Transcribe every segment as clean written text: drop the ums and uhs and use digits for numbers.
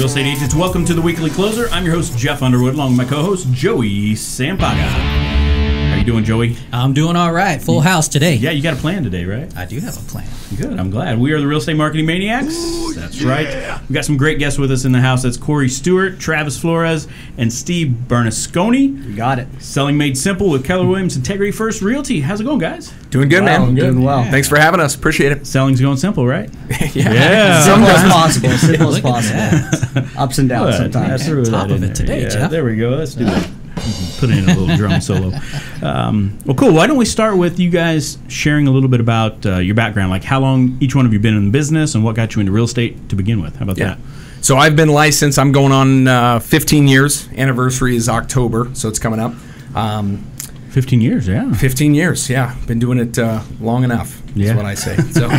estate agents, welcome to the Weekly Closer. I'm your host, Jeff Underwood, along with my co-host, Joey Sampaga. How you doing, Joey? I'm doing all right. Full house today. Yeah, you got a plan today, right? I do have a plan. Good, I'm glad. We are the Real Estate Marketing Maniacs. Ooh, that's right. We've got some great guests with us in the house. That's Korey Stewart, Travis Flores, and Steve Bernasconi. We got it. Selling Made Simple with Keller Williams Integrity First Realty. How's it going, guys? Doing good, man. Doing well. Yeah. Thanks for having us. Appreciate it. Selling's going simple, right? Yeah. Simple as possible. Simple as possible. Ups and downs sometimes. Top of it today, Jeff. There we go. Let's do that. Put in a little drum solo. Well, cool. Why don't we start with you guys sharing a little bit about your background, like how long each one of you been in the business and what got you into real estate to begin with? How about that? So I've been licensed. I'm going on 15 years. Anniversary is October, so it's coming up. 15 years, yeah. 15 years, yeah. Been doing it long enough, is what I say. So,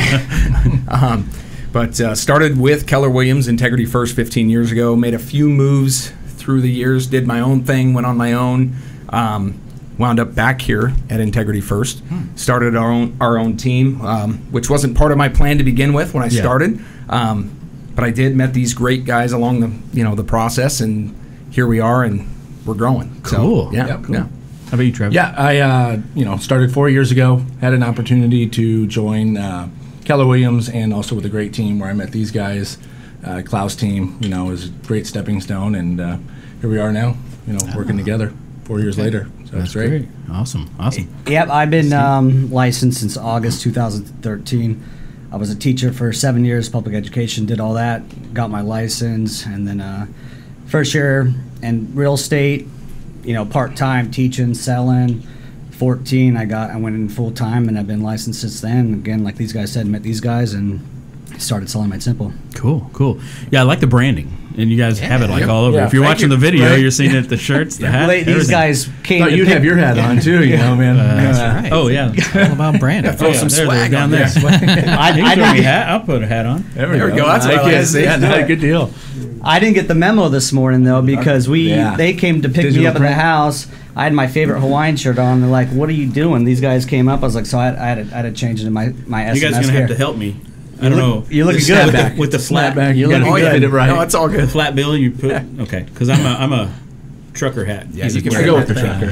but started with Keller Williams Integrity First 15 years ago. Made a few moves through the years, did my own thing, went on my own, wound up back here at Integrity First, started our own team, which wasn't part of my plan to begin with when I started, but I did met these great guys along the process, and here we are, and we're growing. Cool. So, yeah. Cool. Yeah. How about you, Travis? Yeah, I started 4 years ago. Had an opportunity to join Keller Williams, and also with a great team where I met these guys. Klaus team, was a great stepping stone, and here we are now, working together 4 years later. So That's it's great. Awesome. Yep, I've been licensed since August 2013. I was a teacher for 7 years, public education, did all that, got my license, and then first year in real estate, part-time teaching, selling. 14, I went in full-time, and I've been licensed since then. Again, like these guys said, met these guys and started selling Made Simple. Cool. Yeah, I like the branding, and you guys have it all over. If you're watching the video, you're seeing it, the shirts, the hat. These guys came. Thought you'd have your hat on too, man. That's right. Oh yeah, All about branding. Throw some swag down there. I'll put a hat on. There we go. That's what I see. Yeah, good deal. I didn't get the memo this morning though, because they came to pick me up at the house. I had my favorite Hawaiian shirt on. They're like, "What are you doing?" These guys came up. I was like, "So I had to change it in my SMS." You guys are gonna have to help me. I don't know. You're looking good back. with the flat back. You're looking good. Did it right. No, it's all good. The flat bill you put okay, because I'm a trucker hat. Yeah, you can go with the trucker.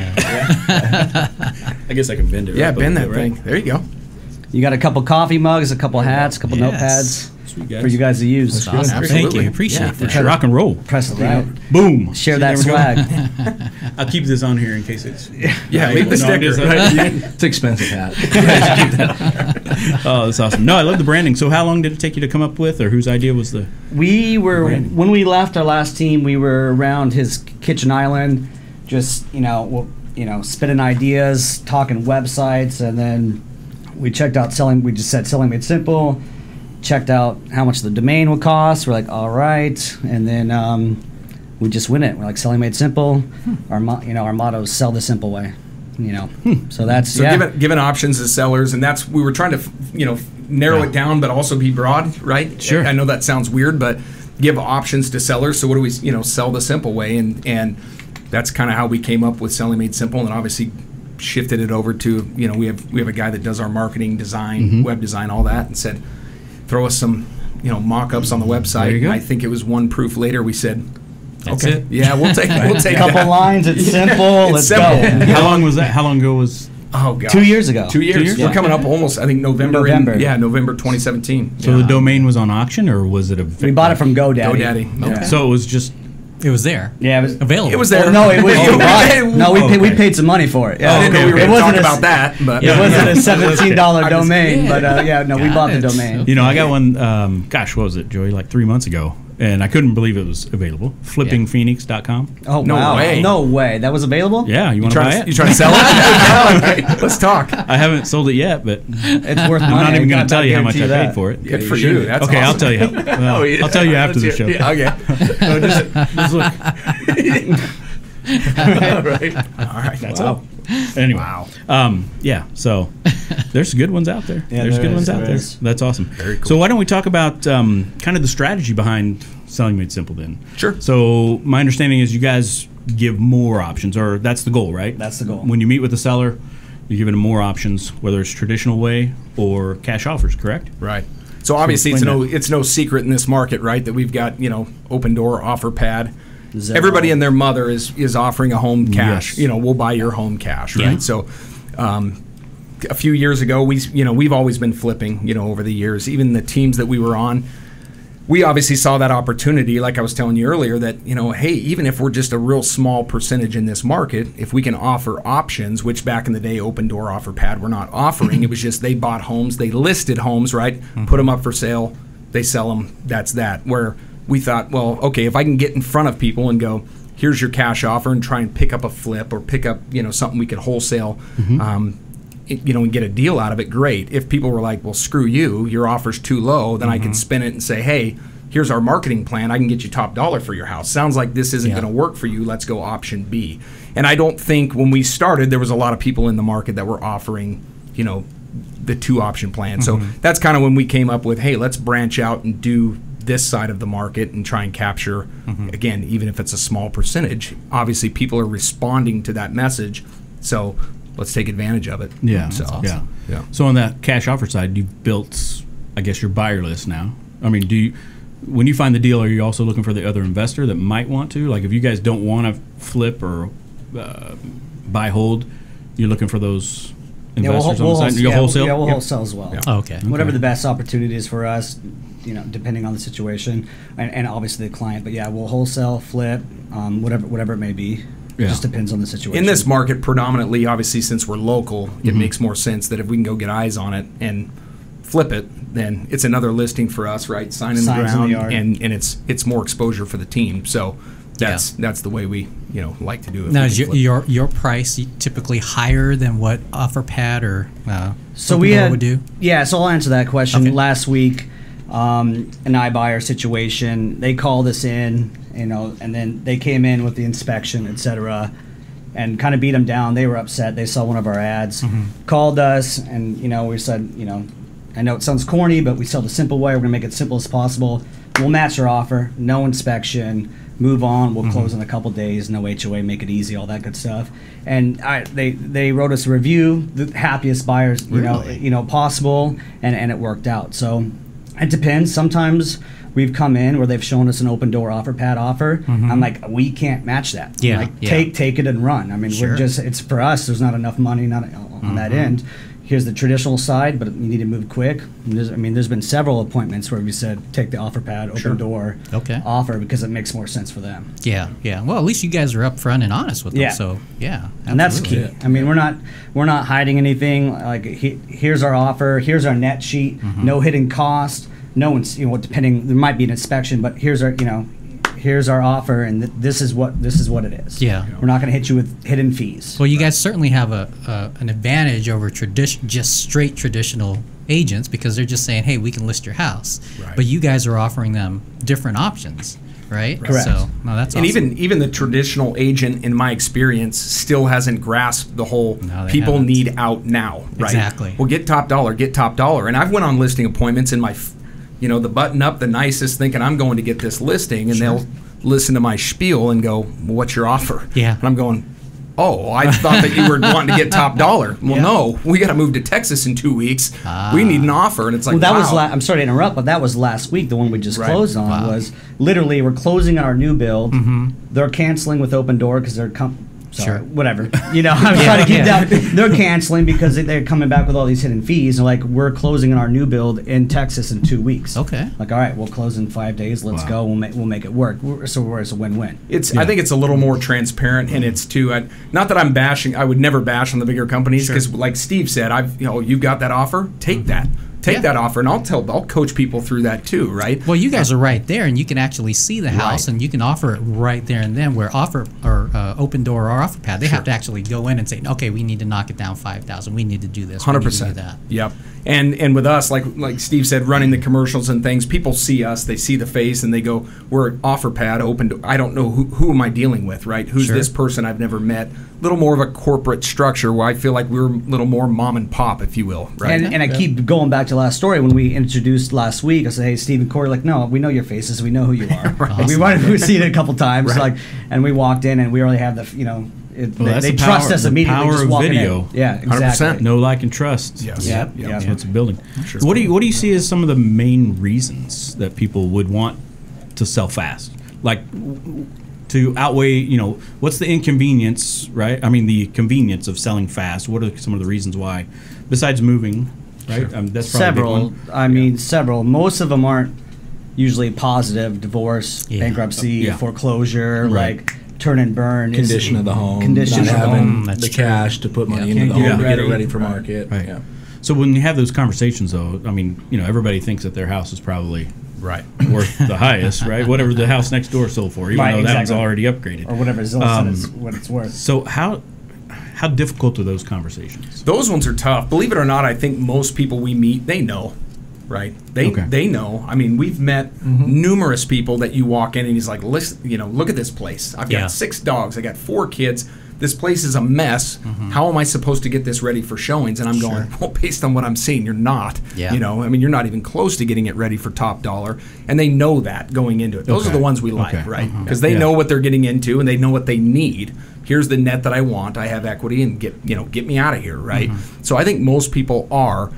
I guess I can bend it. Yeah, right bend that right? thing. There you go. You got a couple coffee mugs, a couple hats, a couple notepads Sweet guys. for you guys to use. That's awesome. Thank Absolutely. you. Appreciate that. Rock and roll. Press it right. Boom. Share See, that there we go. swag. I'll keep this on here in case it's. Yeah, leave the sticker. It's an expensive hat. Oh, that's awesome. No, I love the branding. So, how long did it take you to come up with, or whose idea was the? We were branding? when we left our last team. We were around his kitchen island, just spitting ideas, talking websites, and then we checked out selling. We just said selling Made Simple. Checked out how much the domain would cost. We're like, all right, and then we just win it. We're like, selling Made Simple. Our motto is sell the simple way. So that's Given options as sellers, and we were trying to narrow it down, but also be broad, right? Sure. I know that sounds weird, but give options to sellers. So what do we sell the simple way, and that's kind of how we came up with selling Made Simple, and obviously shifted it over to we have a guy that does our marketing, design, web design, all that, and said, throw us some mock-ups on the website. There you go. I think it was one proof later we said, That's okay, it. yeah, we'll take a couple that. lines. It's simple. Let's simple. go. How long was that? How long ago was? Oh gosh. 2 years ago. 2 years. 2 years? We're coming up almost, I think, November. November. November 2017. So the domain was on auction, or was it a? We bought it from GoDaddy. GoDaddy. Yeah. So it was just. It was there. Yeah, it was Available. It was there. Oh, no, it was. Oh, we paid some money for it. I didn't know we were It going to talk wasn't about that, but It wasn't a $17 domain, yeah. but we bought the domain. You know, I got one. Gosh, what was it, Joey? Like 3 months ago, and I couldn't believe it was available. FlippingPhoenix.com. Oh No wow! way. No way! That was available. Yeah, you want to buy it? You trying to sell it? Let's talk. I haven't sold it yet, but It's worth I'm money. not even going I to tell you how much I guarantee paid that. for it. Good for you. That's Okay, I'll awesome. tell you. Well, I'll tell you after the show. Yeah, okay. No, just look. All right. That's Wow. all. Anyway, yeah. So there's good ones out there. Yeah, there's there good is, ones out there there. is. That's awesome. Very cool. So why don't we talk about kind of the strategy behind selling Made Simple then? Sure. So my understanding is you guys give more options, or that's the goal, right? That's the goal. When you meet with the seller, you're giving them more options, whether it's traditional way or cash offers, correct? Right. So obviously explain it's no secret in this market, right, that we've got, Open Door, OfferPad. Zelle. Everybody and their mother is offering a home cash. Yes. We'll buy your home cash, right? Yeah. So a few years ago, we've always been flipping, over the years. Even the teams that we were on, we obviously saw that opportunity, like I was telling you earlier, that, hey, even if we're just a real small percentage in this market, if we can offer options, which back in the day, Open Door, OfferPad were not offering. It was just they bought homes, they listed homes, right? Put them up for sale, they sell them, that's that. Where we thought, well, okay, if I can get in front of people and go, here's your cash offer, and try and pick up a flip or pick up, something we could wholesale, and get a deal out of it, great. If people were like, well, screw you, your offer's too low, then I can spin it and say, hey, here's our marketing plan. I can get you top dollar for your house. Sounds like this isn't going to work for you. Let's go option B. And I don't think when we started, there was a lot of people in the market that were offering, the 2 option plan. So that's kind of when we came up with, hey, let's branch out and do this side of the market and try and capture, again, even if it's a small percentage. Obviously, people are responding to that message. So let's take advantage of it. Yeah. So, awesome. yeah. So on that cash offer side, you've built, I guess, your buyer list now. I mean, when you find the deal, are you also looking for the other investor that might want to? Like, if you guys don't want to flip or buy hold, you're looking for those investors on the side? You'll wholesale? Yeah, we'll wholesale as well. Yeah. Oh, okay. Whatever the best opportunity is for us, depending on the situation and obviously the client. But yeah, we'll wholesale, flip, whatever it may be. Yeah. Just depends on the situation. In this market, predominantly, obviously, since we're local, it makes more sense that if we can go get eyes on it and flip it, then it's another listing for us, right? Sign in the Signs in the ground, yard. and it's more exposure for the team. So that's the way we like to do it. Now, is your price typically higher than what OfferPad or Open Door would do? Yeah, so I'll answer that question. Okay. Last week, an iBuyer situation, they called us in, and then they came in with the inspection, etc., and kind of beat them down. They were upset. They saw one of our ads, called us, and we said, I know it sounds corny, but we sell the simple way. We're gonna make it simple as possible. We'll match your offer, no inspection, move on. We'll close in a couple days, no HOA, make it easy, all that good stuff. And they wrote us a review, the happiest buyers possible, and it worked out. So it depends. Sometimes we've come in where they've shown us an Open Door OfferPad offer. I'm like, we can't match that. Yeah, like, yeah. take it and run. I mean, Sure. it's for us. There's not enough money on that end. Here's the traditional side, but you need to move quick. There's been several appointments where we said take the OfferPad, Open Door offer because it makes more sense for them. Yeah. Well, at least you guys are upfront and honest with them. Yeah. So yeah, And that's key. absolutely. We're not hiding anything. Like here's our offer. Here's our net sheet. No hidden cost. No one's depending. There might be an inspection, but here's our offer, and this is what it is. Yeah. We're not going to hit you with hidden fees. Well, you guys certainly have an advantage over just straight traditional agents because they're just saying, hey, we can list your house. Right. But you guys are offering them different options, right? Correct. So, no, that's awesome. And even the traditional agent, in my experience, still hasn't grasped the whole No, they people haven't. need out now, right? Exactly. Well, get top dollar. And I've went on listing appointments in my, the button up, the nicest, thinking I'm going to get this listing, and they'll listen to my spiel and go, well, what's your offer? Yeah. And I'm going, oh, I thought that you were wanting to get top dollar. Well, no, we got to move to Texas in 2 weeks. We need an offer. And it's like, Well, that wow. was I'm sorry to interrupt, but that was last week. The one we just Right. closed on Wow. was literally we're closing on our new build. They're canceling with Open Door because they're Sure. whatever. I'm trying to keep down. They're canceling because they're coming back with all these hidden fees. And like, we're closing on our new build in Texas in 2 weeks. Okay. Like, all right, we'll close in 5 days. Let's go. We'll make it work. So it's a win-win. I think it's a little more transparent, and it's too. Not that I'm bashing. I would never bash on the bigger companies because, like Steve said, you got that offer. Take that. Take that offer, and I'll coach people through that too, right? Well, you guys are right there, and you can actually see the house, Right. and you can offer it right there and then. Where Open Door or OfferPad, they have to actually go in and say, okay, we need to knock it down 5,000. We need to do this. 100%. We need to do that. Yep. And with us, like Steve said, running the commercials and things, people see us, they see the face, and they go, we're OfferPad, Open Door. I don't know who am I dealing with, right? Who's this person I've never met? A little more of a corporate structure where I feel like we're a little more mom and pop, if you will, right? And I keep going back to last story when we introduced last week. I said, "Hey, Steve and Korey, no, we know your faces, we know who you are. We've seen it a couple times, and we walked in, and we already have that's they the trust power- us the immediately. power just of walking video. In. Yeah, exactly. 100%. No like and trust. Yes. Yep. Yep. Yep. Yeah, it's a building. Sure. What do you see as some of the main reasons that people would want to sell fast? Like to outweigh, what's the inconvenience, right? I mean, the convenience of selling fast. What are some of the reasons why, besides moving, right? Sure. That's probably Several. a big one. I mean, several. Most of them aren't usually positive. Divorce, Yeah. bankruptcy, Yeah. foreclosure, Right. like turn and burn. Condition of the home, Condition not of the having home. That's the true. cash to put money into Can't the get home, it to get it ready. ready for market. Right. Yeah. So when you have those conversations, though, I mean, everybody thinks that their house is probably Right. worth the highest, right? Whatever the house next door sold for, even Right, though that one's exactly. already upgraded. Or whatever Zillow said is what it's worth. So how difficult are those conversations? Those ones are tough. Believe it or not, I think most people we meet, they know, right? They know. I mean, we've met numerous people that you walk in and he's like, listen, look at this place. I've got 6 dogs. I got 4 kids. This place is a mess. How am I supposed to get this ready for showings? And I'm going, well, based on what I'm seeing, you're not. Yeah. I mean, you're not even close to getting it ready for top dollar. And they know that going into it. Those are the ones we like, Okay. right? Because they know what they're getting into and they know what they need. Here's the net that I want. I have equity and get me out of here, right? So I think most people are.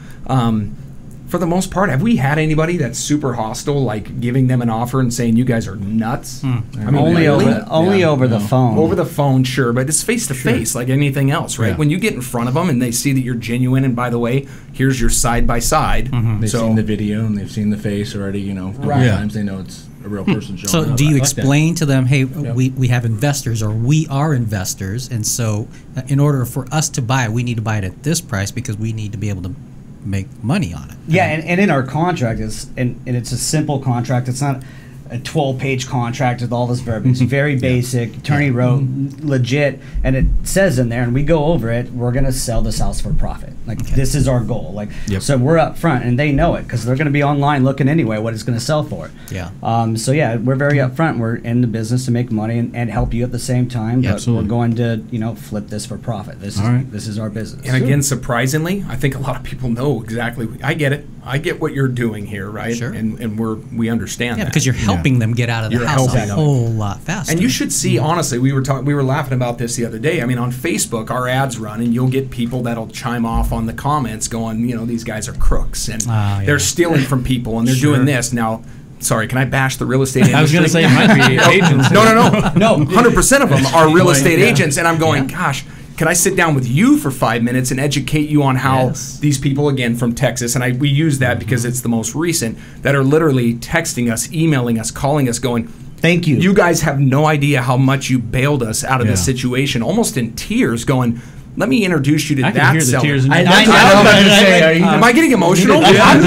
For the most part, have we had anybody that's super hostile, like giving them an offer and saying you guys are nuts? I mean, Only really? over the phone. Over the phone, sure, but it's face to face like anything else, right? Yeah. When you get in front of them and they see that you're genuine, and by the way, here's your side by side. They've So seen the video and they've seen the face already. A couple Right. times they know it's a real person showing So up. do you I like explain to them, hey, we have investors, or we are investors, and so in order for us to buy it, we need to buy it at this price because we need to be able to make money on it. Yeah, and in our contract and it's a simple contract. It's not a 12-page contract with all this verbiage. It's very basic. Attorney wrote, legit, and it says in there, and we go over it, we're going to sell this house for profit. Like, this is our goal. Like, so we're up front, and they know it because they're going to be online looking anyway what it's going to sell for. Yeah. So, yeah, we're very upfront. We're in the business to make money and help you at the same time, but Absolutely. we're going to, flip this for profit. This is our business. And again, surprisingly, I think a lot of people know exactly. I get it. I get what you're doing here, right? Sure. And we understand Yeah, that. because you're helping them get out of the You're house a helping them. whole lot faster. And you should see, honestly, we were laughing about this the other day. I mean, on Facebook, our ads run, and you'll get people that'll chime off on the comments going, these guys are crooks, and they're stealing from people, and they're doing this. Now, sorry, can I bash the real estate industry? I was going to say it might be agents. No. 100% of them are real estate agents, and I'm going, gosh, can I sit down with you for 5 minutes and educate you on how these people, again, from Texas, and we use that because it's the most recent, that are literally texting us, emailing us, calling us, going, thank you. You guys have no idea how much you bailed us out of this situation, almost in tears, going, let me introduce you to I can that hear the seller. tears in your I eyes. know. Am I getting emotional? I'm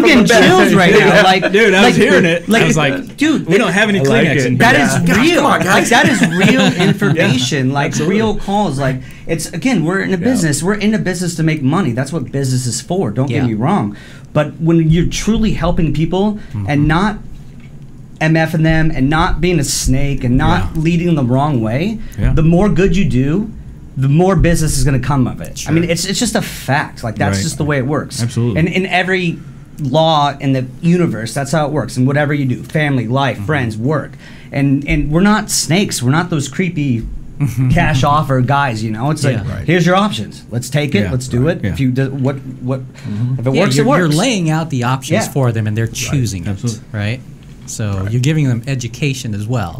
getting chills right now. Like, Dude, I was hearing it. I was like, dude, we don't have any like Kleenex it. in here. that is real. come on, guys. Like, that is real information. Like, real calls. Like, it's, again, we're in a business. We're in a business to make money. That's what business is for. Don't get me wrong. But when you're truly helping people and not MFing them and not being a snake and not leading them the wrong way, the more good you do, the more business is going to come of it. I mean, it's just a fact. Like, that's just the way it works. Absolutely. And in every law in the universe, that's how it works. And whatever you do, family, life, friends, work. And we're not snakes. We're not those creepy cash offer guys, It's like, here's your options. Let's take it. Let's do it. Yeah. If you do, if it works, you're, it works. You're laying out the options for them, and they're choosing it, Absolutely. right? So you're giving them education as well.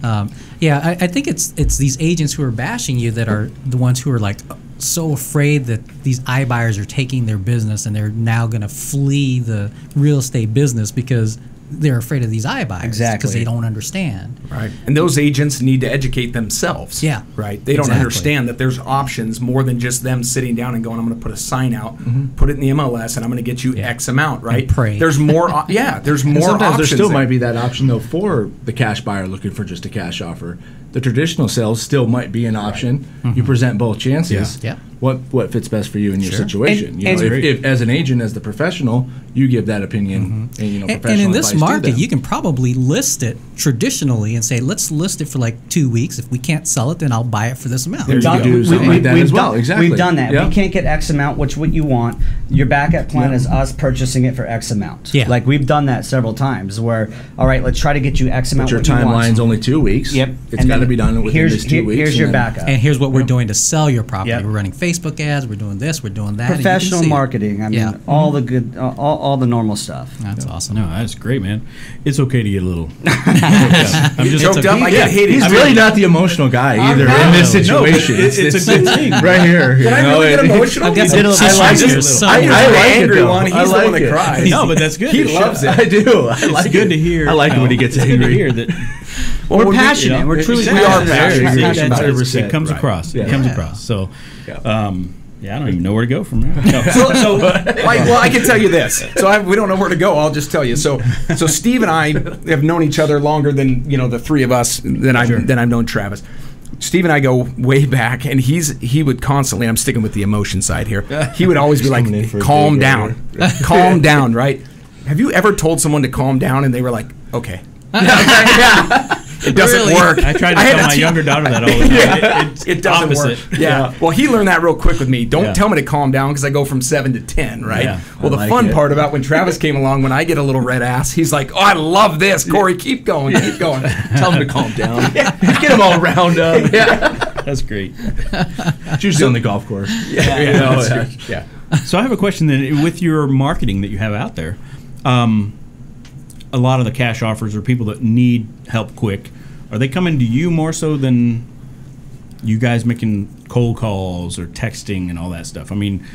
I think it's these agents who are bashing you that are the ones who are like so afraid that these iBuyers are taking their business and they're now going to flee the real estate business because they're afraid of these iBuyers because they don't understand. Right. And those agents need to educate themselves. Yeah. Right. They don't understand that there's options more than just them sitting down and going, I'm going to put a sign out, put it in the MLS, and I'm going to get you X amount, right? And pray. There's more. There's more Sometimes options. there still might be that option, though, for the cash buyer looking for just a cash offer. The traditional sales still might be an option. You present both chances. Yeah. What fits best for you in your situation? And If as an agent, as the professional, you give that opinion, and professional And in this advice to market, them. you can probably list it traditionally and say, let's list it for like 2 weeks. If we can't sell it, then I'll buy it for this amount. There you go. Do something like that as well. Exactly. We've done that. Yeah. We can't get X amount, which what you want. Your backup plan is us purchasing it for X amount. Yeah. Like, we've done that several times where, all right, let's try to get you X amount. But your what you want. timeline's only 2 weeks. Yep. It's got to be done within this 2 weeks. Here's your and then- backup. And here's what we're doing to sell your property. Yep. We're running Facebook ads. We're doing this. We're doing that. and you can Professional see it. marketing. I mean, Yeah. all the good, all the normal stuff. That's awesome. No, that's great, man. It's okay to get a little. I'm just Choked up. I get hated. He's really not the emotional guy either in this situation. it's a good thing. right here. Can I really get emotional? I've got He some did a little- tissues I like here it. somewhere. I like it, angry though. one. He's I the like one that it. cries. No, but that's good. He to loves show. it. I do. I It's like good it. to hear. I like it when he gets It's good to angry. hear that. We're good, passionate. We're truly exactly. we are passionate. passionate. That's- About it's- it. It comes Right. across. It Yeah. comes Yeah. across. So, Yeah. yeah, I don't even know where to go from there. No. Well, I can tell you this. So we don't know where to go. I'll just tell you. So Steve and I have known each other longer than the three of us than I've known Travis. Steve and I go way back, and he would constantly. I'm sticking with the emotion side here. He would always be like, Coming in for a "Calm dig down, calm down." Right? Have you ever told someone to calm down, and they were like, "Okay"? It doesn't Really? work. I tried to had tell my younger daughter that all the time. It doesn't opposite. work. Yeah. Well, he learned that real quick with me. Don't Yeah. tell me to calm down because I go from 7 to 10, right? Yeah. Well, the I like fun it. part about when Travis came along, when I get a little red ass, he's like, "Oh, I love this, Korey. Keep going, keep going." Tell him to calm down. Get him all round up. That's great. It's usually on the golf course. Yeah. So I have a question then. With your marketing that you have out there, a lot of the cash offers are people that need help quick. Are they coming to you more so than you guys making cold calls or texting and all that stuff? I mean,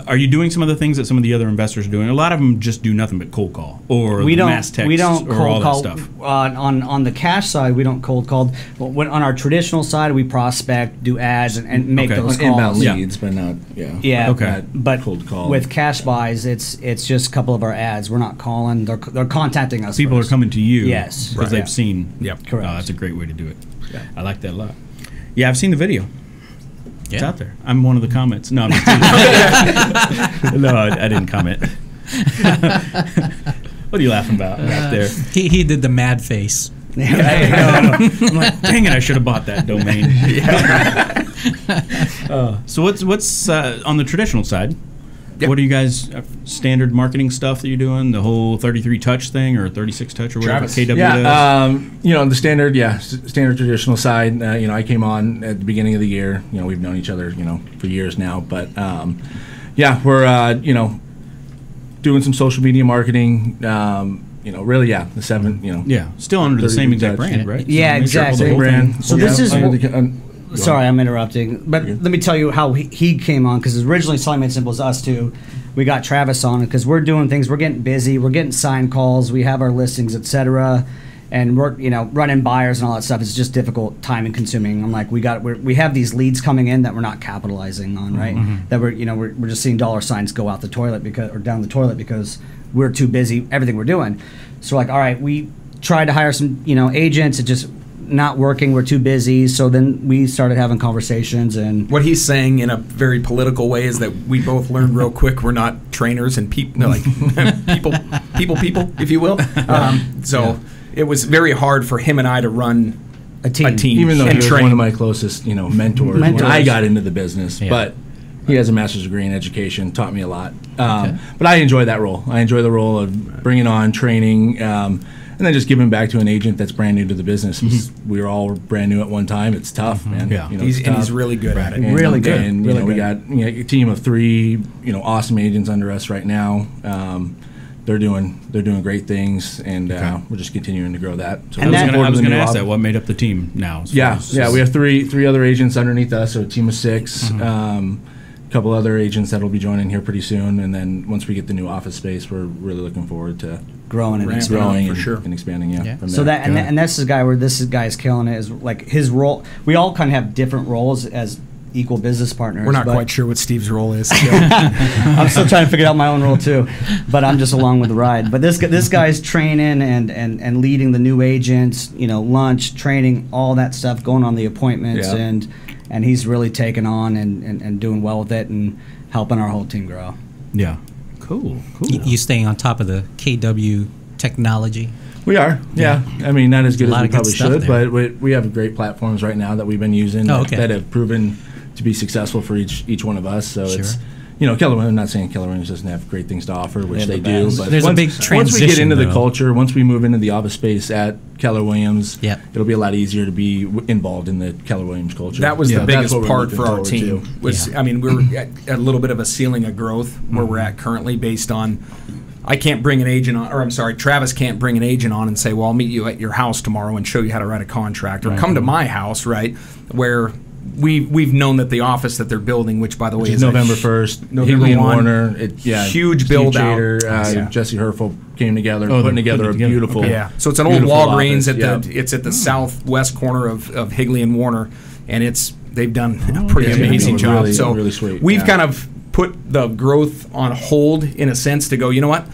are you doing some of the things that some of the other investors are doing? A lot of them just do nothing but cold call or mass text or all that stuff. On the cash side, we don't cold call. On our traditional side, we prospect, do ads, and make Okay. those Inbound calls. Yeah. leads, but not, yeah. Yeah. Okay. But Cold call. with cash buys, it's just a couple of our ads. We're not calling. They're contacting us. People are first. coming to you Yes. because Right. they've Yeah. seen. Yep. Correct. That's a great way to do it. I like that a lot. Yeah, I've seen the video. It's Yeah. out there. I'm one of the comments. No, I'm just kidding. No, I didn't comment. What are you laughing about back there? He did the mad face. No. I'm like, dang it! I should have bought that domain. So what's on the traditional side? Yep. What are you guys standard marketing stuff that you're doing? The whole 33 touch thing or 36 touch or whatever Travis. KW does? Yeah, the standard, standard traditional side. I came on at the beginning of the year. We've known each other, for years now. But we're doing some social media marketing. Really, the seven. Yeah, still under the 30 same exact touch. brand, right? Yeah, make sure all the exactly. whole brand. thing- So this is under what- the- Sorry, I'm interrupting. But let me tell you how he came on, because originally Selling Made Simple is us too. We got Travis on it because we're doing things. We're getting busy. We're getting sign calls. We have our listings, etc. And we're running buyers and all that stuff. It's just difficult, time and consuming. I'm like, we have these leads coming in that we're not capitalizing on, right? That we're just seeing dollar signs go out the toilet or down the toilet because we're too busy. Everything we're doing. So we're like, all right, we tried to hire some agents. It just not working. We're too busy. So then we started having conversations, and What he's saying in a very political way is that we both learned real quick we're not trainers and people, people, if you will. So it was very hard for him and I to run a team. Even though he and was train. one of my closest, mentors when Mentors. I got into the business. Yeah. But he has a master's degree in education, taught me a lot. But I enjoy that role. I enjoy the role of bringing on, training, and then just giving back to an agent that's brand new to the business. We were all brand new at one time. It's tough, man. Yeah. He's really good at it. And, Really good. And Really we good. got a team of 3, awesome agents under us right now. They're doing great things, and we're just continuing to grow that. So And looking that- forward I to was the going to new ask op- that. What made up the team now? as far Yeah, as- we have three other agents underneath us, so a team of 6. Couple other agents that'll be joining here pretty soon, and then once we get the new office space, we're really looking forward to growing and Ramp expanding. for sure. and expanding. Yeah. From So there. that and that's the guy where this guy is killing it. Is like his role. We all kind of have different roles as equal business partners. We're not but quite sure what Steve's role is. I'm still trying to figure out my own role too, but I'm just along with the ride. But this guy's training and leading the new agents. Lunch, training, all that stuff, going on the appointments, Yeah. and he's really taken on and doing well with it and helping our whole team grow. Yeah. Cool. You staying on top of the KW technology? We are, yeah. I mean, not as good A lot as we of good probably stuff should, there. but we have great platforms right now that we've been using Oh, okay. that have proven to be successful for each one of us. So Sure. Keller Williams, I'm not saying Keller Williams doesn't have great things to offer, which they do, but there's a big once we transition, get into the though. culture, once we move into the office space at Keller Williams, Yep. it'll be a lot easier to be involved in the Keller Williams culture. That was the That's biggest what we're part looking for our forward team. to. Was Yeah. I mean, we're at a little bit of a ceiling of growth where we're at currently, based on I can't bring an agent on, or I'm sorry, Travis can't bring an agent on and say, well, I'll meet you at your house tomorrow and show you how to write a contract, or come to my house, right? Where we've known that the office that they're building, which by the way Which is is November 1st, November Higley and 1. Warner, Huge Steve build out. Chater, Yeah. Jesse Herfel came together, Oh, putting they're together a putting it together. beautiful. Okay. Yeah, so it's an old beautiful Walgreens office. at the Yeah. it's at the southwest corner of Higley and Warner, and they've done a pretty yeah, amazing it's job. really- so really sweet, we've yeah. kind of put the growth on hold in a sense to go, you know what?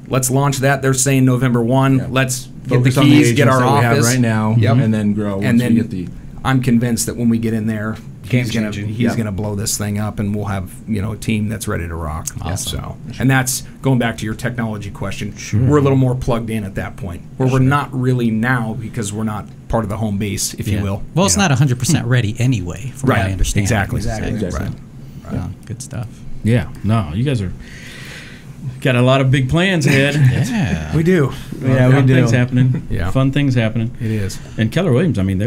Let's launch that. They're saying November 1. Yeah. Let's Focus get on the the keys, get agents our that we have office right now, Yep. and then grow. And once then we get the. I'm convinced that when we get in there, he's Game-changing. going to blow this thing up, and we'll have a team that's ready to rock. Awesome. So, and that's going back to your technology question. We're a little more plugged in at that point, where we're not really now because we're not part of the home base, if you will. Well, it's not 100% ready anyway, from what I understand. Exactly. Exactly. Right. Yeah, good stuff. Yeah. No, you guys are got a lot of big plans ahead. Yeah. We do. Yeah, we Fun do. things happening. Yeah. Fun things happening. It is. And Keller Williams, I mean,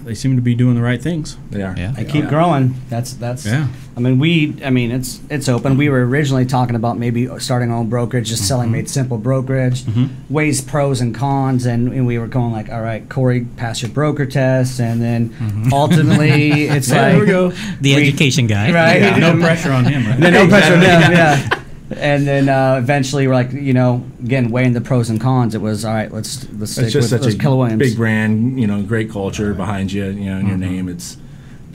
they seem to be doing the right things. They are. Yeah. I keep growing. That's. Yeah. I mean, it's open. We were originally talking about maybe starting our own brokerage, just selling made simple brokerage, weighs pros and cons, and we were going like, all right, Korey, pass your broker test, and then ultimately it's Yeah, like, there we go. The education guy. right? Yeah, no pressure on him, right? No pressure on them, yeah. And then eventually we're like, again, weighing the pros and cons. It was all right. Let's stick It's with just such a Keller Williams. big brand, great culture behind you, and your name. It's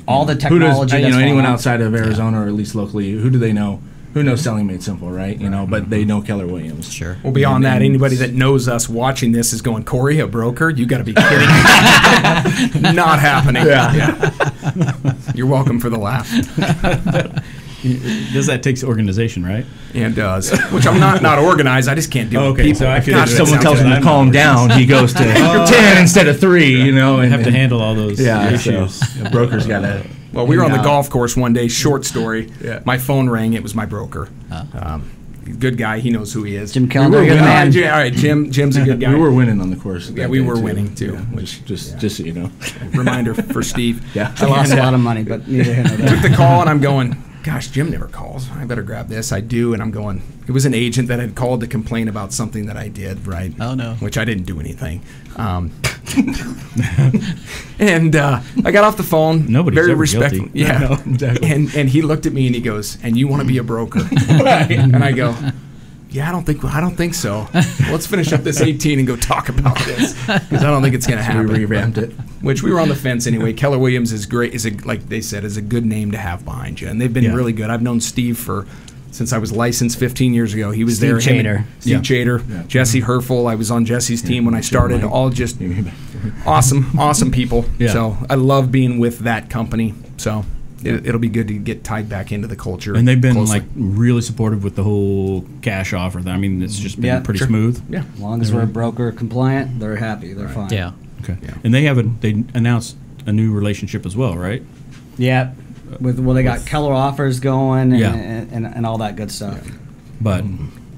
All the who technology. does, that's going anyone on. outside of Arizona, or at least locally, who do they know? Who knows Selling Made Simple, right? But they know Keller Williams. Sure. Well, beyond that, anybody that knows us watching this is going, Korey, a broker? You got to be kidding me. Not happening. Yeah. You're welcome for the laugh. Does that takes organization, right? And does. Which I'm not organized. I just can't deal with Okay, people. so I could- Gosh, If that Someone sounds tells him bad. to calm down, he goes to 10 instead of 3, and Have to handle all those issues. So, the broker's got to. Well, we were on the golf course one day, short story. Yeah. My phone rang. It was my broker. Good guy. He knows who he is. Jim Keller, We good were man. winning. All right, Jim's a good guy. We were winning on the course. Yeah, that we day, were too. winning, too, Yeah, which- just so you know. Reminder for Steve. Yeah. I lost a lot of money, but neither here nor Took there. the call, and I'm going, gosh, Jim never calls. I better grab this. I do, and I'm going, it was an agent that had called to complain about something that I did, right? Oh, no. Which I didn't do anything. And I got off the phone. Nobody's very ever respectful. guilty. Yeah. No, exactly. And he looked at me and he goes, "And you want to be a broker?" And I go, "Yeah, I don't think so. Let's finish up this 18 and go talk about this, because I don't think it's going to We happen." revamped it. Which we were on the fence anyway. Keller Williams is great. Like they said, is a good name to have behind you, and they've been Yeah. really good. I've known Steve since I was licensed 15 years ago. He was Steve there. Him and Chater. Steve Chater, Yeah. Jesse Herfel. I was on Jesse's team when I started. Mike. All just awesome people. Yeah. So I love being with that company. So it'll be good to get tied back into the culture. And they've been closely. really supportive with the whole cash offer. I mean, it's just been Yeah, pretty sure. smooth. Yeah. As long as we're broker compliant, they're happy. They're fine. Yeah. Okay. Yeah. And they announced a new relationship as well, right? Yeah. They got Keller offers going and, Yeah. and all that good stuff. But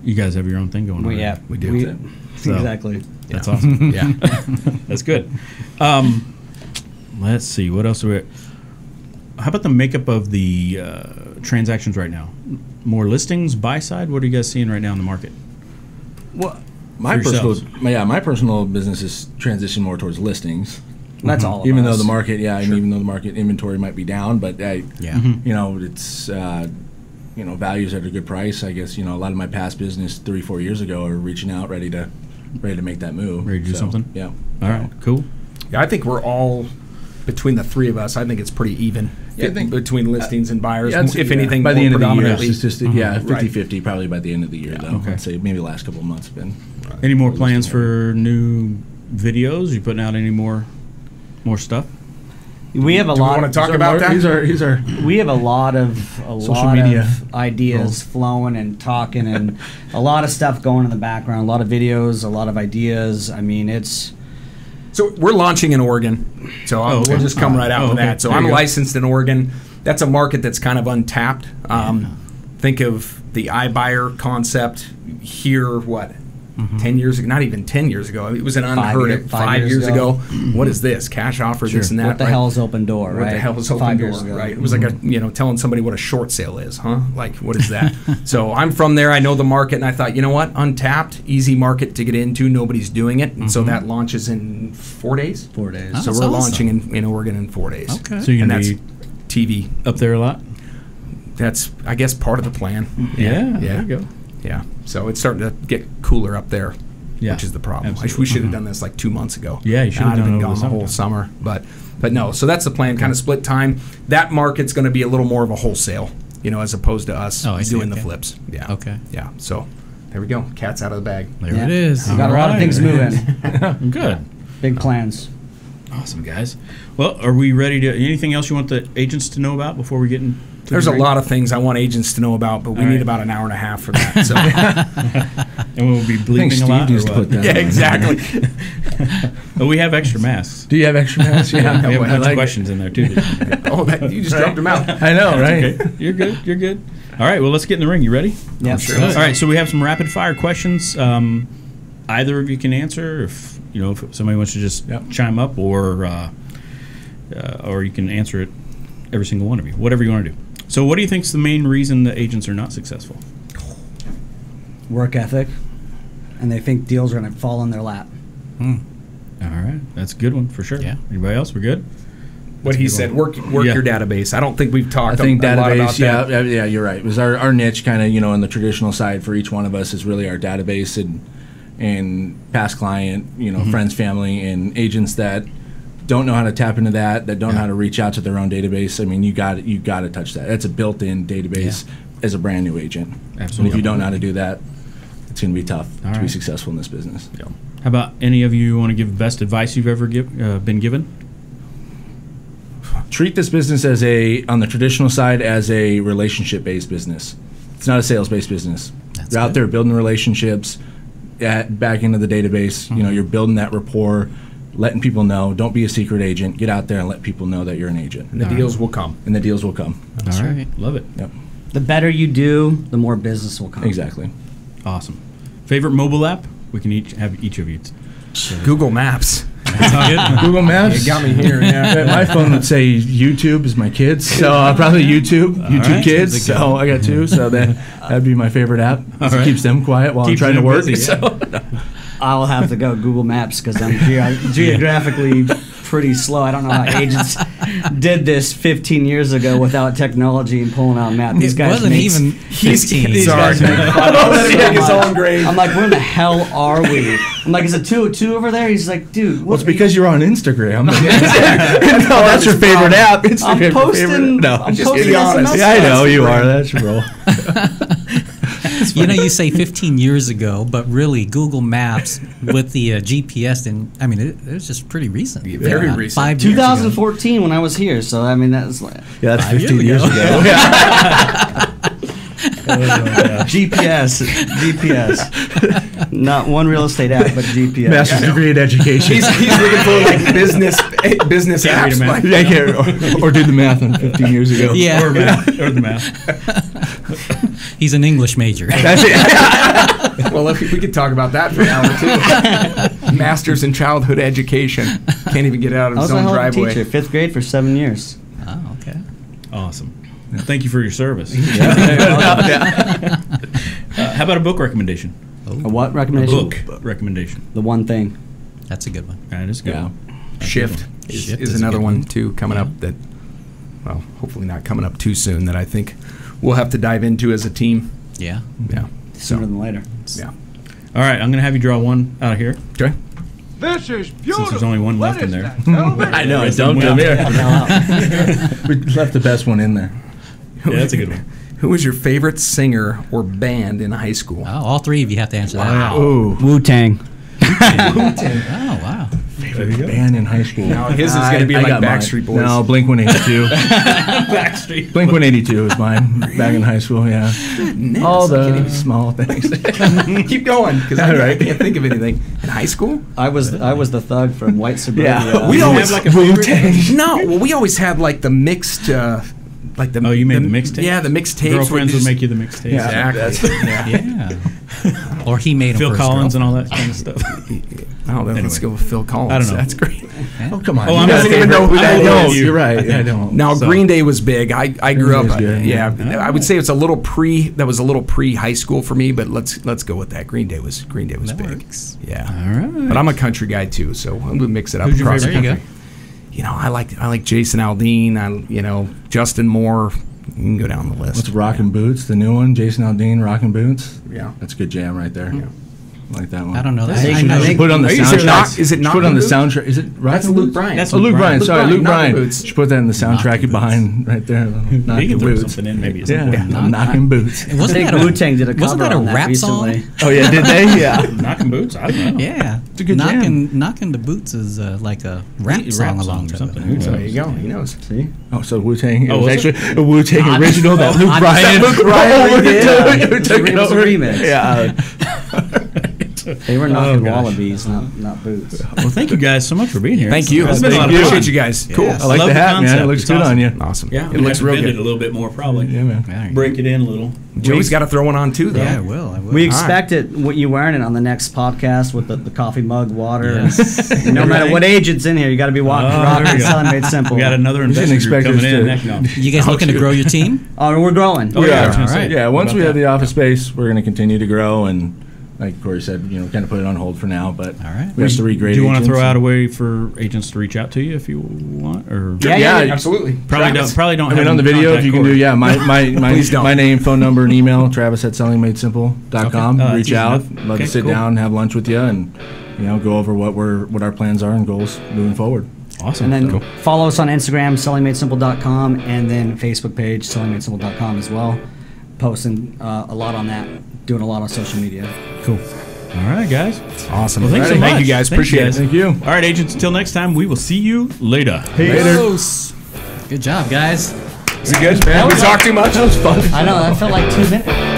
you guys have your own thing going on. We, yeah, we do. So- Exactly. That's awesome. Yeah. That's good. Let's see. What else do we? How about the makeup of the transactions right now? More listings, buy side? What are you guys seeing right now in the market? Well, For my yourselves. personal business is transitioning more towards listings. That's all. Of Even us. though the market, even though the market inventory might be down, but Yeah. it's values at a good price. I guess a lot of my past business 3-4 years ago are reaching out, ready to make that move. Ready to do something? Yeah. All right. Cool. Yeah, I think we're all, between the three of us, I think it's pretty even Yeah, I think- between listings and buyers. Yeah, if anything, by the more end of the year, predominantly. it's just Right. 50-50 probably by the end of the year, though. Okay. I'd say maybe the last couple of months have been. Any more plans for new videos? You putting out any more stuff? we have a Do we lot. want to talk about that? These are We have a lot of media of ideas flowing and talking, and a lot of stuff going in the background. A lot of videos, a lot of ideas. I mean, it's So we're launching in Oregon. So okay. we'll just come right out with okay. that. So There I'm you go. licensed in Oregon. That's a market that's kind of untapped. think of the iBuyer concept here, 10 years ago, not even 10 years ago. It was an unheard of 5 years ago. What is this? Cash offer, this and that. What the hell is open door, right? What the hell is open 5 door, years ago. right? It was like telling somebody what a short sale is, huh? Like, what is that? So I'm from there. I know the market, and I thought, you know what? Untapped, easy market to get into. Nobody's doing it, and so that launches in 4 days. 4 days. Oh, So that's we're awesome. launching in Oregon in 4 days. Okay. So you're And going that's to be TV. up there a lot? That's, I guess, part of the plan. Yeah. Yeah. There you go. Yeah. So it's starting to get cooler up there. Yeah, Which is the problem. absolutely. We should have done this like 2 months ago. Yeah, you should have I'd done it been over gone the the whole summer. But no, so that's the plan, kind of split time. That market's going to be a little more of a wholesale, as opposed to us Oh, I see, doing the okay. flips. Yeah. Okay. Yeah. So there we go. Cat's out of the bag. There Yeah. it is. We got a lot of Alright. things moving. Good. Big plans. Awesome, guys. Well, are we ready to? Anything else you want the agents to know about before we get into? There's a lot of things I want agents to know about, but we All need right. about an hour and a half for that. So And we'll be I think bleeping a Steve lot. needs or to what? put that. yeah, on. exactly. But we have extra masks. Do you have extra masks? We have a I bunch of like it. questions in there too. Oh, you just dropped them out. I know, right? Okay, you're good. You're good. All right. Well, let's get in the ring. You ready? Yeah, sure. All right. So we have some rapid fire questions. Either of you can answer. If if somebody wants to just Yep. chime up, or you can answer it, every single one of you, whatever you want to do. So, what do you think is the main reason that agents are not successful? Work ethic, and they think deals are going to fall in their lap. All right, that's a good one for sure. Yeah. Anybody else? We're good. What he said, work Yeah. your database. I don't think we've I talked think a lot about database, that. yeah, you're right. It was our niche kind of, on the traditional side for each one of us is really our database and past client, friends, family, and agents that don't know how to tap into that don't know how to reach out to their own database. I mean, you got to touch that. That's a built-in database as a brand new agent. Absolutely. And if you don't know how to do that, it's going to be tough All to be right. successful in this business. How about any of you want to give best advice you've ever been given? Treat this business on the traditional side as a relationship-based business. It's not a sales-based business. That's You're out good. there building relationships, back into the database. You're building that rapport, letting people know. Don't be a secret agent. Get out there and let people know that you're an agent, And the deals will come. and the deals will come. That's right. Love it. Yep, The better you do, the more business will come. exactly. Awesome. Favorite mobile app? We can have each of you. Google Maps. Google Maps. You got me here. Yeah. My phone would say YouTube is my kids, so probably YouTube right. Kids. So I got two, so that'd be my favorite app. All It right. keeps them quiet while Keeps I'm trying to them work. busy, yeah. So. I'll have to go Google Maps because I'm geographically pretty slow. I don't know how agents did this 15 years ago without technology and pulling out a map. These It guys wasn't make- even 15. These Sorry. guys make fun of us so Make his much. own grade. I'm like, where in the hell are we? I'm like, is it 202 over there? He's like, dude, Well, it's because you're on Instagram. No, that's your favorite app. I'm Instagram posting. No, I'm just posting be honest. SMS yeah, I know messages. you are. That's your role. You say 15 years ago, but really Google Maps with the GPS, and I mean, it was just pretty recent. Very recent. 5 years ago. 2014 when I was here. So I mean, that's like Yeah, that's 5 years 15 years ago. ago. GPS. Not one real estate app, but GPS. Master's degree in education. He's looking for like business Can't read a apps. map. Like, Yeah, I can't, or did the math on 15 years ago. Yeah. Or the math. He's an English major. That's it. well, if we could talk about that for an hour too. Masters in childhood education. Can't even get out of I was his a own hell of a driveway. teacher, 5th grade for 7 years. Oh, okay. Awesome. Thank you for your service. Yeah. How about a book recommendation? A what A recommendation? book recommendation. The one thing. That's a good one. That is good. Yeah. Shift is Shift is a another good one one. too coming up that, well, hopefully not coming up too soon, that I think we'll have to dive into as a team. Yeah. Yeah. Sooner than later. Yeah. All right, I'm going to have you draw one out of here. Okay. This is beautiful. Since there's only one What left in is there. that? Tell me. I know. There's Don't some come here. Out. We left the best one in there. Yeah, that's a good one. Who was your favorite singer or band in high school? Oh, all three of you have to answer that. Ooh. Wu-Tang. Oh, wow. Band in high school. Now his is going to be I like got mine. Backstreet Boys. No, Blink 182. Backstreet. Blink 182 is mine. Back in high school, yeah. All I can't the even- small things. Keep going, because All I right. can't think of anything. In high school? I was the thug from White Suburbia. Yeah. We You always have like a favorite? No, well, we always had like the mixed like the you made the mixtapes? Yeah, the mixtapes. Girlfriends would make you the mixtapes. Yeah. Exactly. Yeah. Or he made him Phil for his Collins and girlfriend. all that kind of stuff. Oh, then let's go with Phil Collins. I don't know. That's great. Oh, come on. Oh, You I'm guys not don't even know who that I know is. you. You're right. I don't. Now, So- Green Day was big. I grew Green up. Day's good. Yeah, I would say it's a little pre. That was a little pre high school for me, but let's go with that. Green Day was That big. works. Yeah. All right. But I'm a country guy too, so we'll mix it up. Who's your across favorite the country? country. I like Jason Aldean. Justin Moore. You can go down the list. What's Rockin' Boots, the new one? Jason Aldean, Rockin' Boots. Yeah. That's a good jam right there. Yeah. I like that one. I don't know that. think- I know. I think- Put it on the Is it soundtrack. not? Is it not? Put it on the Boots? soundtrack. Is it That's Rockin' Luke Boots? Bryan. That's Oh, Luke Bryan. Sorry, Luke Luke Bryan, Bryan. not the Boots. Should put that in the soundtrack Knockin' behind right there. You Knockin' can throw Boots. something in maybe. Yeah, Knockin' Boots. I Wasn't think that a Wu-Tang did a cover wasn't that a on that rap song? recently. Oh yeah, did they? Yeah. Knocking boots? I don't know. Yeah, a good jam. knocking the boots is like a rap Rap song song along or something. something. So there you go. He knows. See? Oh, so Wu-Tang. It Oh, was was it? actually a Wu-Tang original that Luke Bryan. Luke Bryan took It it was a over. remix. Yeah. They were knocking gosh. wallabies, not boots. Well, thank you guys so much for being here. Thank you. It's been a lot of Appreciate fun. you guys. Cool. Yeah. I like Love the the hat, man. concept. It looks It's good awesome. on you. Awesome. Yeah, It looks real bend it a good. little bit more probably. Yeah, man. Yeah, Break it in a little. Joey's got to throw one on too, though. yeah, I will. We expect it. What you wearing it on the next podcast with the coffee mug, water. Yes. And no matter what agent's in here, you got to be there rocking we go. Selling Made Simple. We got another didn't investor expect coming us in. to- Heck no. You guys looking to grow your team? Oh, we're growing. Oh, yeah. I was gonna All say. right. Yeah, once What we about have the that? office space, we're going to continue to grow, and like Korey said, kind of put it on hold for now. But All right. we have to regrade. Do you want to agents throw out a and- way for agents to reach out to you if you want? Or Yeah. Absolutely. Probably Travis. don't I mean, have on the them video, contact if you can Korey. do, yeah, Please don't. my name, phone number, and email, Travis@sellingmadesimple.com. Okay. Oh, that's Reach easy out. enough. Love Okay, to sit cool. down, have lunch with you, and go over what our plans are and goals moving forward. Awesome. And then Cool. follow us on Instagram, sellingmadesimple.com, and then Facebook page, sellingmadesimple.com as well. Posting a lot on that, doing a lot on social media. Cool. All right, guys. Awesome. Well, thanks so Alrighty. much. Thank you guys. Thanks, Appreciate guys. it. Thank you. All right, agents. Until next time, we will see you later. Gross. Good job, guys. Is it good? We talked too much? That was fun. I know, that felt like 2 minutes.